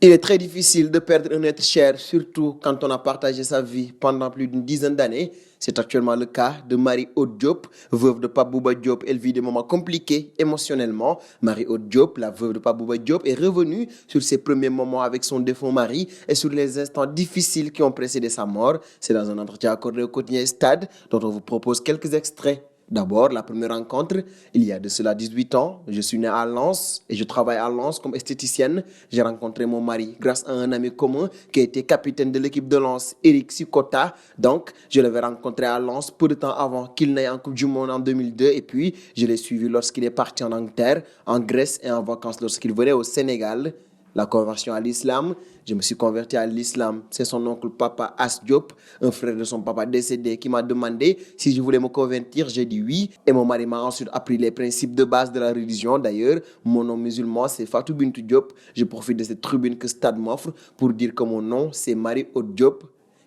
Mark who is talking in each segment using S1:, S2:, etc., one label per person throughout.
S1: Il est très difficile de perdre un être cher, surtout quand on a partagé sa vie pendant plus d'une dizaine d'années. C'est actuellement le cas de Marie-Aude Diop, veuve de Pape Bouba Diop. Elle vit des moments compliqués émotionnellement. Marie-Aude Diop, la veuve de Pape Bouba Diop, est revenue sur ses premiers moments avec son défunt mari et sur les instants difficiles qui ont précédé sa mort. C'est dans un entretien accordé au quotidien Stade dont on vous propose quelques extraits. D'abord, la première rencontre, il y a de cela 18 ans. Je suis né à Lens et je travaille à Lens comme esthéticienne. J'ai rencontré mon mari grâce à un ami commun qui a été capitaine de l'équipe de Lens, Eric Sikota. Donc, je l'avais rencontré à Lens peu de temps avant qu'il n'aille en Coupe du Monde en 2002. Et puis, je l'ai suivi lorsqu'il est parti en Angleterre, en Grèce et en vacances lorsqu'il venait au Sénégal. La conversion à l'islam, je me suis converti à l'islam. C'est son oncle papa As Diop, un frère de son papa décédé, qui m'a demandé si je voulais me convertir. J'ai dit oui. Et mon mari m'a ensuite appris les principes de base de la religion. D'ailleurs, mon nom musulman, c'est Fatou Bintou Diop. Je profite de cette tribune que Stade m'offre pour dire que mon nom, c'est Marie-Aude Diop.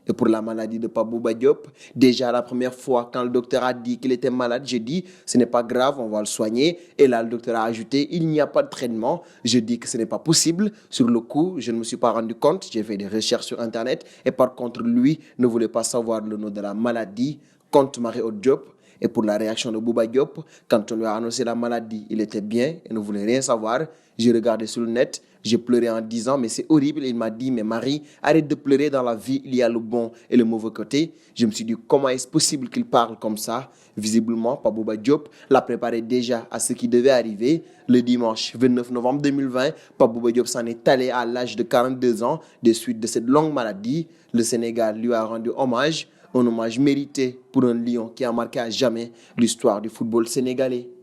S1: Et pour la maladie de Pabouba Diop, déjà la première fois, quand le docteur a dit qu'il était malade, j'ai dit ce n'est pas grave, on va le soigner. Et là, le docteur a ajouté il n'y a pas de traitement. Je dis que ce n'est pas possible. Sur le coup, je ne me suis pas rendu compte. J'ai fait des recherches sur Internet. Et par contre, lui ne voulait pas savoir le nom de la maladie. Compte Marie-Aude Diop. Et pour la réaction de Bouba Diop, quand on lui a annoncé la maladie, il était bien et ne voulait rien savoir. J'ai regardé sur le net, j'ai pleuré en disant mais c'est horrible. Et il m'a dit mais Marie, arrête de pleurer, dans la vie, il y a le bon et le mauvais côté. Je me suis dit comment est-ce possible qu'il parle comme ça? Visiblement, Pabouba Diop l'a préparé déjà à ce qui devait arriver. Le dimanche 29 novembre 2020, Pabouba Diop s'en est allé à l'âge de 42 ans des suites de cette longue maladie. Le Sénégal lui a rendu hommage, un hommage mérité pour un lion qui a marqué à jamais l'histoire du football sénégalais.